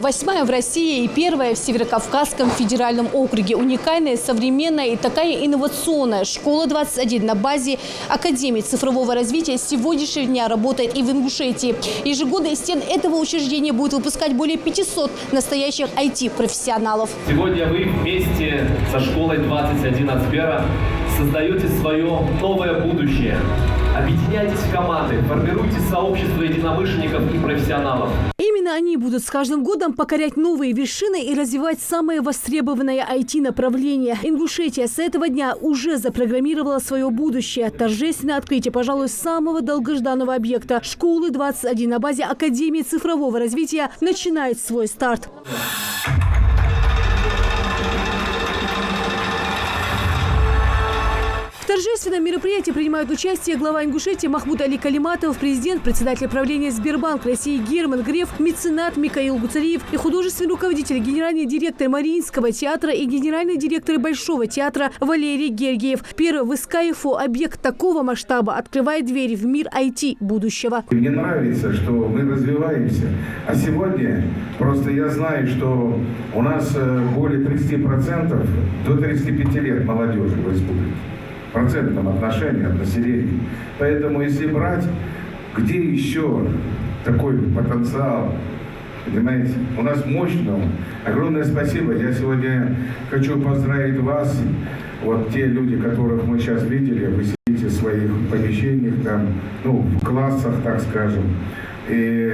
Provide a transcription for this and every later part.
8-я в России и 1-я в Северокавказском федеральном округе. Уникальная, современная и такая инновационная школа-21 на базе Академии цифрового развития с сегодняшнего дня работает и в Ингушетии. Ежегодно из стен этого учреждения будет выпускать более 500 настоящих IT-профессионалов. Сегодня вы вместе со школой 21 от Сбера создаете свое новое будущее. Объединяйтесь в команды, формируйте сообщество единомышленников и профессионалов. Именно они будут с каждым годом покорять новые вершины и развивать самые востребованные IT-направления. Ингушетия с этого дня уже запрограммировала свое будущее. Торжественное открытие, пожалуй, самого долгожданного объекта – школы 21 на базе Академии цифрового развития начинает свой старт. В торжественном мероприятии принимают участие глава Ингушетии Махмуд Али Калиматов, президент, председатель правления Сбербанк России Герман Греф, меценат Михаил Гуцариев и художественный руководитель, генеральный директор Мариинского театра и генеральный директор Большого театра Валерий Гергиев. Первый в СКФО объект такого масштаба открывает двери в мир IT будущего. Мне нравится, что мы развиваемся. А сегодня просто я знаю, что у нас более 30% до 35 лет молодежи в республике. Процентном отношении от населения. Поэтому если брать, где еще такой потенциал, понимаете, у нас мощно. Огромное спасибо. Я сегодня хочу поздравить вас, вот те люди, которых мы сейчас видели, вы сидите в своих помещениях, там, в классах, так скажем. И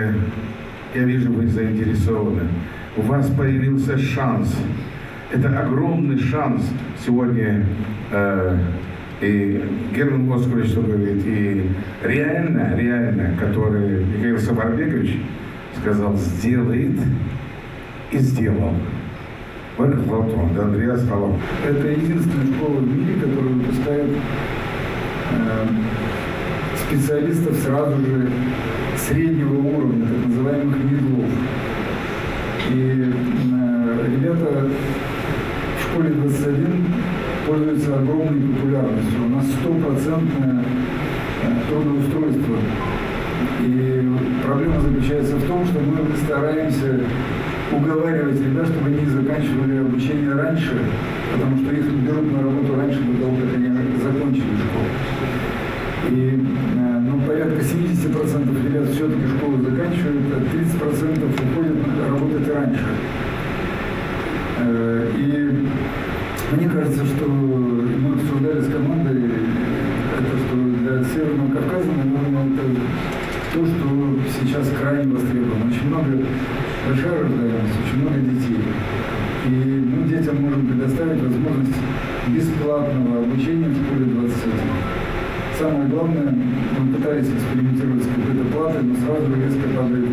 я вижу, вы заинтересованы. У вас появился шанс. Это огромный шанс сегодня. И Герман Оскарович, что говорит, и реально, который Михаил Сапарбекович сказал, сделает и сделал. Вот он, Андреас Фалов. Это единственная школа в мире, которая выпускает специалистов сразу же среднего уровня, так называемых мидлов. И ребята в школе 21 пользуются огромной популярностью. У нас 100% трудоустройство. И проблема заключается в том, что мы стараемся уговаривать ребят, чтобы они заканчивали обучение раньше, потому что их берут на работу раньше, до того, как они закончили школу. И порядка 70% ребят все-таки школу заканчивают, а 30% уходят работать раньше. И мне кажется, что мы обсуждали с командой, это что для Северного Кавказа, наверное, это то, что сейчас крайне востребовано. Очень много, большая рождаемость, очень много детей. И мы детям можем предоставить возможность бесплатного обучения в школе 21. Самое главное, мы пытались экспериментировать с какой-то платой, но сразу резко падает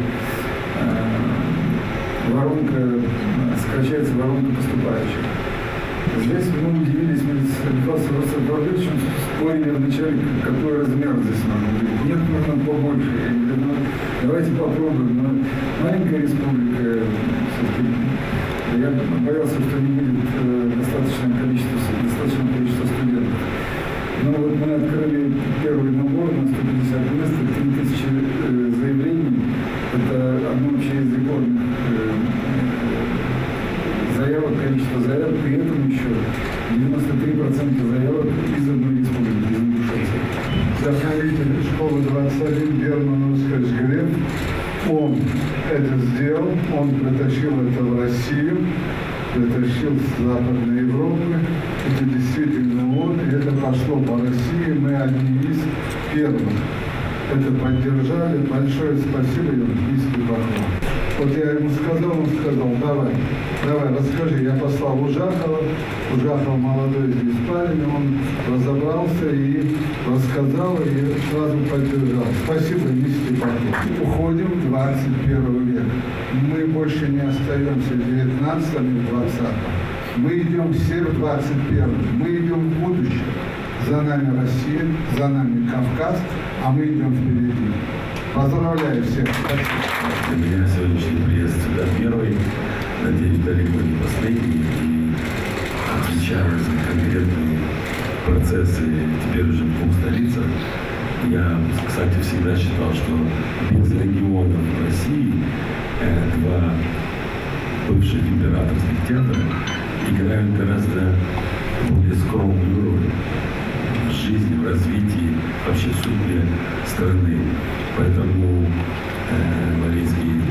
сокращается воронка поступающих. Здесь мы удивились, мы с Александром Ростовичем спорили вначале, какой размер здесь надо. Нет, нужно побольше. Я говорю, давайте попробуем. Но маленькая республика, я боялся, что не будет достаточное количество студентов. Но вот мы открыли первый набор на 150 мест, 3000 заявлений. Это одно вообще из рекордных заявок, количество заявок, при этом еще 93% заявок из одной республики, из Ингушетии. Вдохновитель школы 21 Герман Оскарович Греф, он это сделал, он притащил это в Россию, притащил с Западной Европы. Это действительно вот, и это пошло по России, мы одни из первых это поддержали. Большое спасибо и низкий поклон. Вот я ему сказал, он сказал, давай, расскажи. Я послал Ужахова молодой здесь парень, он разобрался и рассказал, и сразу поддержал. Спасибо, низкий поклон. Уходим в 21 век. Мы больше не остаемся в 19 и в 20. Мы идем все в 21. Мы идем в будущее. За нами Россия, за нами Кавказ, а мы идем впереди. Поздравляю всех. Для меня сегодняшний приезд сюда первый, надеюсь, далеко не последний, и отвечая за конкретные процессы теперь уже в двух столицах. Я, кстати, всегда считал, что без регионов России два бывших императорских театров играют гораздо более скромную роль в жизни, в развитии, вообще в судьбе страны. Поэтому Мариинский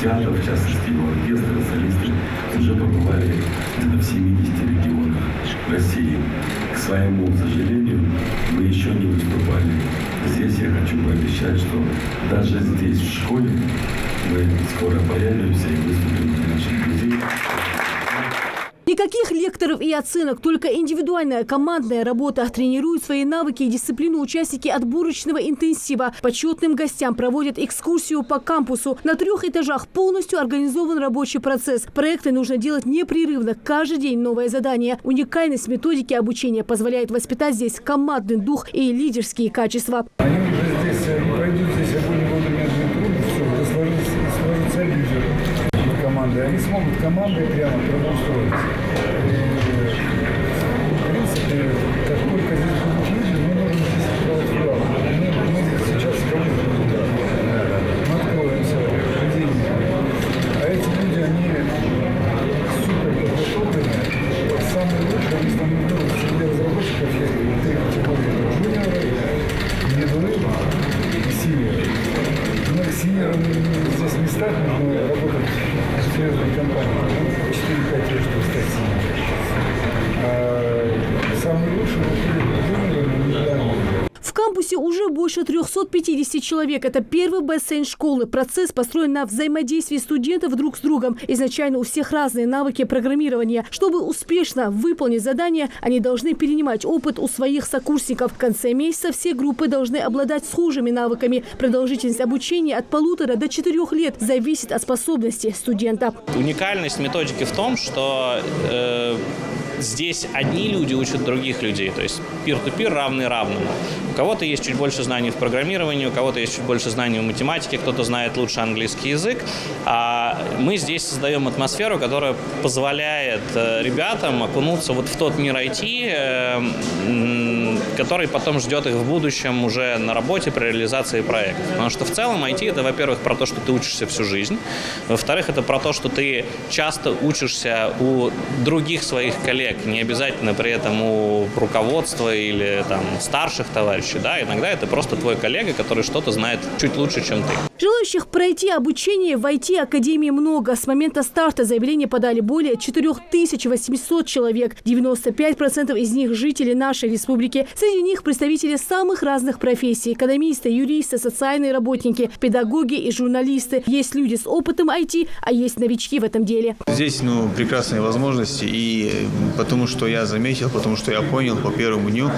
театр, в частности его оркестр, солисты, уже побывали где-то в 70 регионах России. К своему сожалению, мы еще не выступали здесь. Я хочу пообещать, что даже здесь, в школе, мы скоро появимся и выступим для наших друзей. Никаких лекторов и оценок, только индивидуальная командная работа. Тренируют свои навыки и дисциплину участники отборочного интенсива. Почетным гостям проводят экскурсию по кампусу. На 3 этажах полностью организован рабочий процесс. Проекты нужно делать непрерывно. Каждый день новое задание. Уникальность методики обучения позволяет воспитать здесь командный дух и лидерские качества. Они уже здесь, они пройдут здесь огонь водометный трудности, это сложится лидер команды. Они смогут командой прямо трудоустроиться. В принципе, как только здесь будут люди, мы можем здесь открывать филиал. Мы здесь сейчас мы откроемся академию. А эти люди, они супер подготовленные. Самые лучшие, они там берут среди разработчиков, есть 3 категории: джуниоры, мидлы и синьоры. Мы к синьорам здесь не ставим, но работать в серьезной компании. 4-5 лет, чтобы стать синьором. Самые лучшие джуниоры. В кампусе уже больше 350 человек. Это первый бассейн школы. Процесс построен на взаимодействии студентов друг с другом. Изначально у всех разные навыки программирования. Чтобы успешно выполнить задание, они должны перенимать опыт у своих сокурсников. В конце месяца все группы должны обладать схожими навыками. Продолжительность обучения от 1,5 до 4 лет зависит от способности студента. Уникальность методики в том, что здесь одни люди учат других людей, то есть peer-to-peer равный равному. У кого-то есть чуть больше знаний в программировании, у кого-то есть чуть больше знаний в математике, кто-то знает лучше английский язык. А мы здесь создаем атмосферу, которая позволяет ребятам окунуться вот в тот мир IT, который потом ждет их в будущем уже на работе при реализации проекта. Потому что в целом IT – это, во-первых, про то, что ты учишься всю жизнь. Во-вторых, это про то, что ты часто учишься у других своих коллег, не обязательно при этом у руководства или там старших товарищей, да, иногда это просто твой коллега, который что-то знает чуть лучше, чем ты. Желающих пройти обучение в IT-академии много. С момента старта заявление подали более 4800 человек. 95% из них жители нашей республики. Среди них представители самых разных профессий: экономисты, юристы, социальные работники, педагоги и журналисты. Есть люди с опытом IT, а есть новички в этом деле. Здесь прекрасные возможности, и потому что я заметил, потому что я понял по первому дню,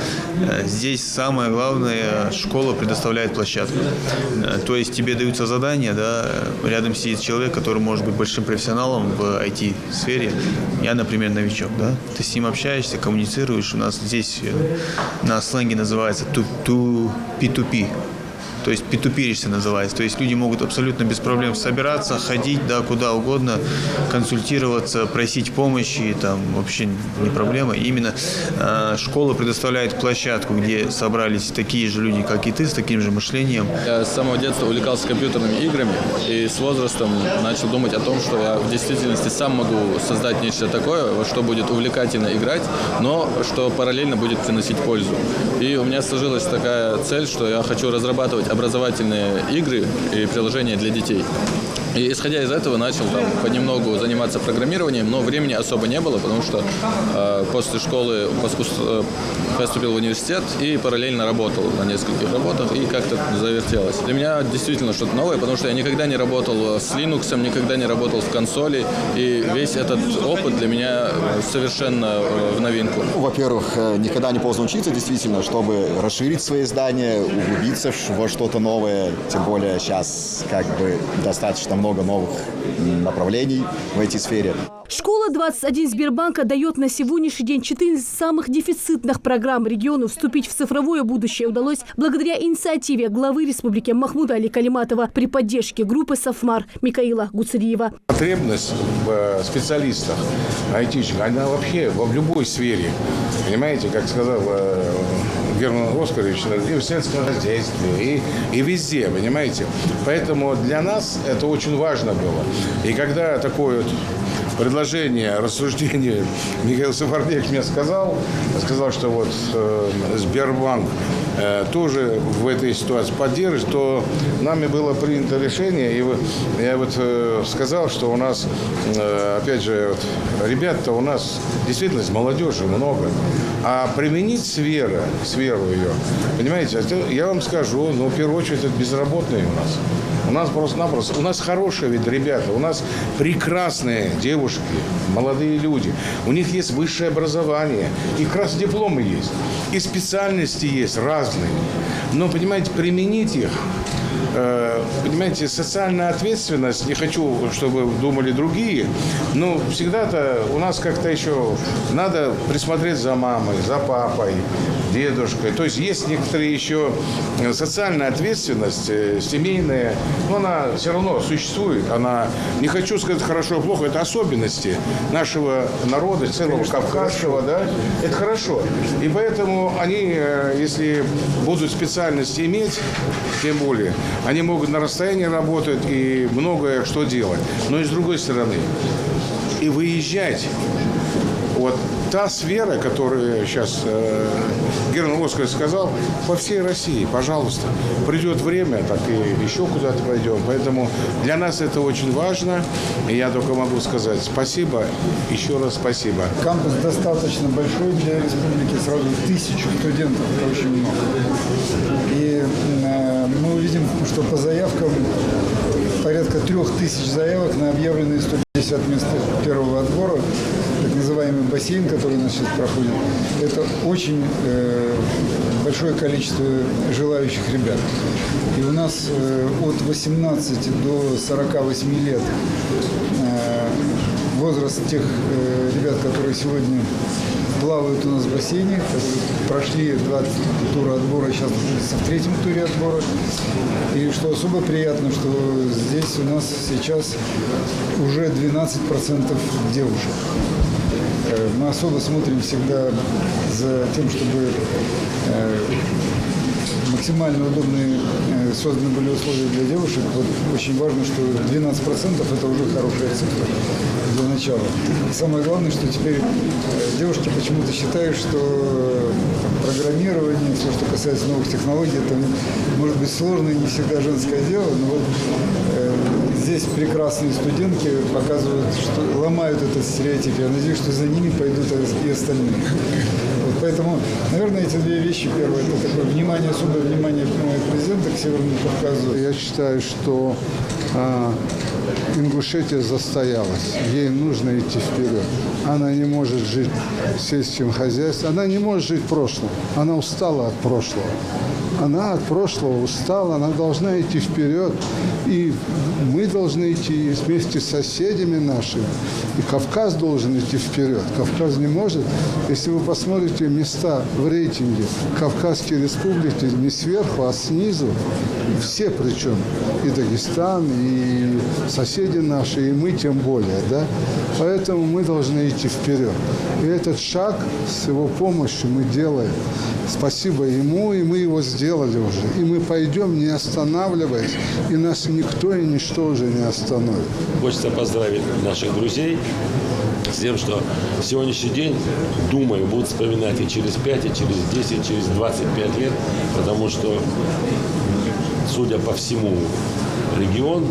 здесь самое главное, школа предоставляет площадку. То есть тебе даются задания, да, рядом сидит человек, который может быть большим профессионалом в IT-сфере. Я, например, новичок, да. Ты с ним общаешься, коммуницируешь. У нас здесь на сленге называется P2P. То есть P2P называется. То есть люди могут абсолютно без проблем собираться, ходить, да, куда угодно, консультироваться, просить помощи, там вообще не проблема. Именно школа предоставляет площадку, где собрались такие же люди, как и ты, с таким же мышлением. Я с самого детства увлекался компьютерными играми и с возрастом начал думать о том, что я в действительности сам могу создать нечто такое, во что будет увлекательно играть, но что параллельно будет приносить пользу. И у меня сложилась такая цель, что я хочу разрабатывать образовательные игры и приложения для детей. И исходя из этого начал понемногу заниматься программированием, но времени особо не было, потому что после школы поступил в университет и параллельно работал на нескольких работах, и как-то завертелось. Для меня действительно что-то новое, потому что я никогда не работал с Linux, никогда не работал в консоли, и весь этот опыт для меня совершенно в новинку. Во-первых, никогда не поздно учиться, действительно, чтобы расширить свои знания, углубиться во что-то новое, тем более сейчас достаточно много новых направлений в IT-сфере. Школа 21 Сбербанка дает на сегодняшний день 4 из самых дефицитных программ региону. Вступить в цифровое будущее удалось благодаря инициативе главы республики Махмуда Али Калиматова при поддержке группы «Софмар» Микаила Гуцериева. Потребность в специалистах, айтишек, она вообще в любой сфере, понимаете, как сказал Герман Оскарович, и в сельском хозяйстве, и везде, понимаете. Поэтому для нас это очень важно было. И когда такой предложение, рассуждение Михаил Сафарбекович мне сказал, что вот Сбербанк тоже в этой ситуации поддержит, то нами было принято решение, и я вот сказал, что у нас, опять же, вот, ребят-то у нас действительно молодежи много, а применить сферу ее, понимаете, это, я вам скажу, ну, в первую очередь, это безработные у нас. У нас просто-напросто, у нас хорошие ведь ребята, у нас прекрасные девушки, молодые люди. У них есть высшее образование, и как раз дипломы есть, и специальности есть разные. Но, понимаете, применить их, понимаете, социальная ответственность, не хочу, чтобы думали другие, но всегда-то у нас как-то еще надо присмотреть за мамой, за папой, дедушкой. То есть есть некоторые еще социальная ответственность, семейная, но она все равно существует. Она, не хочу сказать хорошо и плохо, это особенности нашего народа, целого кавказского, да, это хорошо. И поэтому они, если будут специальности иметь, тем более, они могут на расстоянии работать и многое что делать. Но и с другой стороны, и выезжать. Вот та сфера, которую сейчас Герман Оскарович сказал, по всей России, пожалуйста. Придет время, так и еще куда-то пойдем. Поэтому для нас это очень важно. И я только могу сказать спасибо, еще раз спасибо. Кампус достаточно большой для республики, сразу 1000 студентов, это очень много. И мы увидим, что по заявкам порядка 3000 заявок на объявленные 150 мест первого отбора, так называемый бассейн, который у нас сейчас проходит. Это очень большое количество желающих ребят. И у нас от 18 до 48 лет возраст тех ребят, которые сегодня плавают у нас в бассейне, которые прошли 2 тура отбора, сейчас находятся в 3-м туре отбора. И что особо приятно, что здесь у нас сейчас уже 12% девушек. Мы особо смотрим всегда за тем, чтобы максимально удобные созданы были условия для девушек. Вот очень важно, что 12% это уже хорошая цифра для начала. И самое главное, что теперь девушки почему-то считают, что программирование, все, что касается новых технологий, это может быть сложно и не всегда женское дело, но вот здесь прекрасные студентки показывают, что ломают этот стереотип. Я надеюсь, что за ними пойдут и остальные. Вот поэтому, наверное, эти две вещи. Первое, это такое внимание, особое внимание президента к Северному Кавказу. Я считаю, что Ингушетия застоялась. Ей нужно идти вперед. Она не может жить сельским хозяйством. Она не может жить в прошлом. Она устала от прошлого. Она от прошлого устала. Она должна идти вперед. И мы должны идти вместе с соседями нашими. И Кавказ должен идти вперед. Кавказ не может. Если вы посмотрите места в рейтинге Кавказские республики не сверху, а снизу, все причем, и Дагестан, и соседи наши, и мы тем более, да. Поэтому мы должны идти вперед. И этот шаг с его помощью мы делаем. Спасибо ему, и мы его сделали уже. И мы пойдем, не останавливаясь, и нас никто и ничто уже не остановит. Хочется поздравить наших друзей с тем, что сегодняшний день, думаю, будут вспоминать и через 5, и через 10, через 25 лет, потому что, судя по всему, регион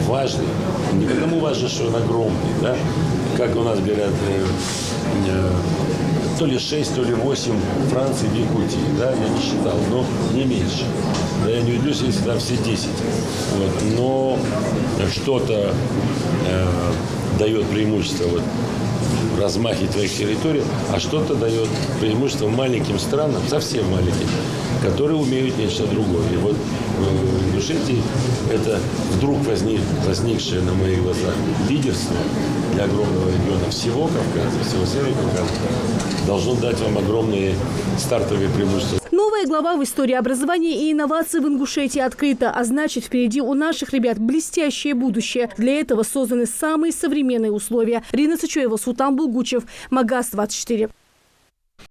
важный. Не потому важно, что он огромный, да? Как у нас говорят, то ли 6, то ли 8 Франции в Якутии, да, я не считал, но не меньше. Да, я не удивлюсь, если там все 10. Вот. Но что-то дает преимущество вот, в размахе твоих территорий, а что-то дает преимущество маленьким странам, совсем маленьким, которые умеют нечто другое. И вот в Ингушетии это вдруг возникшее на моих глазах лидерство для огромного региона всего Кавказа, всего Северного Кавказа, должно дать вам огромные стартовые преимущества. Новая глава в истории образования и инноваций в Ингушетии открыта, а значит, впереди у наших ребят блестящее будущее. Для этого созданы самые современные условия. Рина Сычуева, Султан Булгучев, Магаз 24.